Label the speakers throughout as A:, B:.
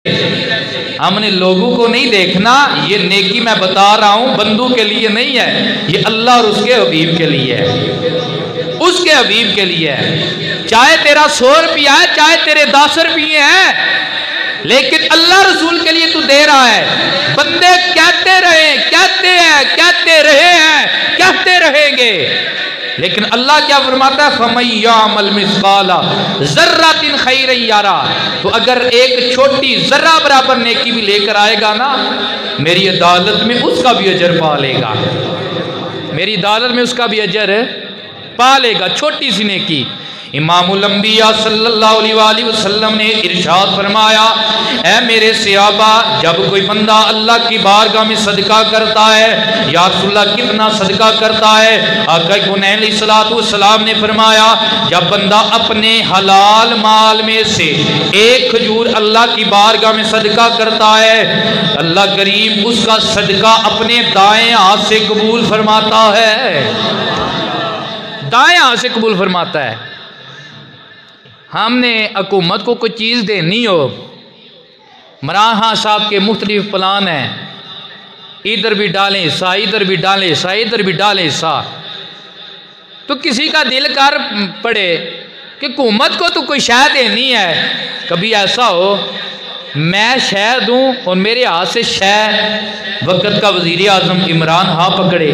A: ہم نے لوگوں کو نہیں دیکھنا، یہ نیکی میں بتا رہا ہوں بندوں کے لیے نہیں ہے، یہ اللہ اور اس کے حبیب کے لیے ہے، اس کے حبیب کے لیے ہے۔ چاہے تیرا 100 روپیہ ہے، چاہے تیرے 10 روپیے ہیں، لیکن اللہ رسول کے لیے تو دے رہا ہے۔ بندے کہتے رہے، کہتے ہیں، کہتے رہے ہیں، کہتے رہیں گے، لیکن اللہ کیا فرماتا ہے؟ فَمَن يَعْمَلْ مِثْقَالَ ذَرَّةٍ خَيْرًا يَرَهُ۔ تو اگر ایک چھوٹی ذرہ برابر نیکی بھی لے کر آئے گا نا، میری عدالت میں اس کا بھی اجر پا لے گا، میری عدالت میں اس کا بھی اجر پا لے گا، چھوٹی سی نیکی۔ امام الانبیاء صلی اللہ علیہ وآلہ وسلم نے ارشاد فرمایا، اے میرے صحابہ، جب کوئی بندہ اللہ کی بارگاہ میں صدقہ کرتا ہے، یا رسول اللہ کتنا صدقہ کرتا ہے؟ آقا کونین علیہ السلام نے فرمایا، جب بندہ اپنے حلال مال میں سے ایک کھجور اللہ کی بارگاہ میں صدقہ کرتا ہے، اللہ کریم اس کا صدقہ اپنے دائیں ہاتھ سے قبول فرماتا ہے، دائیں ہاتھ سے قبول فرماتا ہے۔ ہم نے حکومت کو کوئی چیز دینی ہو، عمران خان صاحب کے مختلف پلان ہیں، ادھر بھی ڈالیں حصہ، ادھر بھی ڈالیں حصہ، ادھر بھی ڈالیں حصہ، تو کسی کا دل کر پڑے کہ حکومت کو تو کوئی شے دینی ہے، کبھی ایسا ہو میں شے دوں اور میرے ہاتھ سے شے وقت کا وزیر اعظم عمران خان پکڑے۔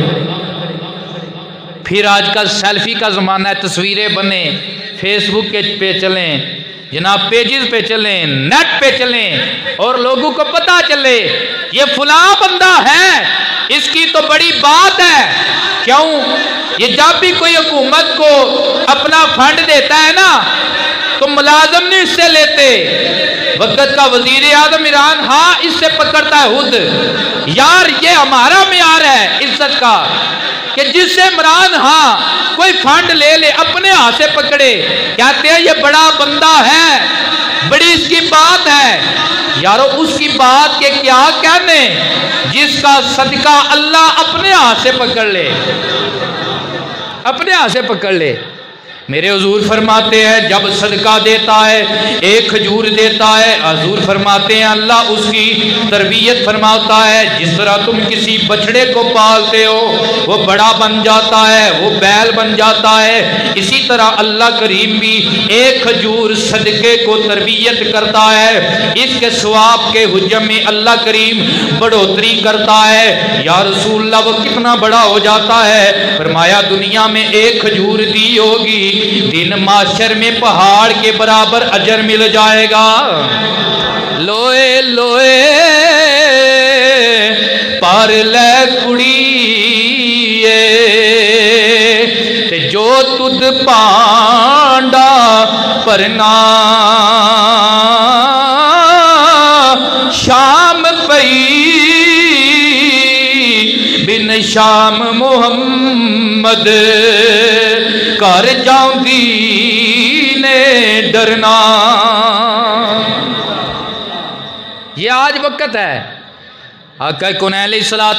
A: پھر آج کل سیلفی کا زمانہ ہے، تصویریں بنے، فیس بک پہ چلیں جناب، پیجز پہ چلیں، نیٹ پہ چلیں، اور لوگوں کو پتہ چلے یہ فلاں بندہ ہے، اس کی تو بڑی بات ہے۔ کیوں؟ یہ جب بھی کوئی حکومت کو اپنا فنڈ دیتا ہے نا، تو ملازم نہیں اس سے لیتے، وقت کا وزیر اعظم عمران خان اس سے پکڑتا ہے خود۔ یار یہ ہمارا معیار ہے عزت کا کہ جس سے عمران خان کوئی فنڈ لے لے اپنے ہاتھ سے پکڑے، کہتے ہیں یہ بڑا بندہ ہے، بڑی اس کی بات ہے۔ یارو اس کی بات کے کیا کہنے جس کا صدقہ اللہ اپنے ہاتھ سے پکڑ لے، اپنے ہاتھ سے پکڑ لے۔ میرے حضور فرماتے ہیں جب صدقہ دیتا ہے، ایک کھجور دیتا ہے، حضور فرماتے ہیں اللہ اس کی تربیت فرماتا ہے، جس طرح تم کسی بچڑے کو پالتے ہو وہ بڑا بن جاتا ہے، وہ بیل بن جاتا ہے، اسی طرح اللہ کریم بھی ایک کھجور صدقے کو تربیت کرتا ہے، اس کے ثواب کے حجم میں اللہ کریم بڑھوتری کرتا ہے۔ یا رسول اللہ وہ کتنا بڑا ہو جاتا ہے؟ فرمایا دنیا میں ایک کھجور دی ہوگی، دن معاشر میں پہاڑ کے برابر اجر مل جائے گا۔ لوئے لوئے پار لے کڑیے تے جو تد پانڈا پرنا شام پئی بن شام محمد کر جاؤندی نے ڈرنا۔ یہ آج وقت ہے، آقا کونین علیہ السلام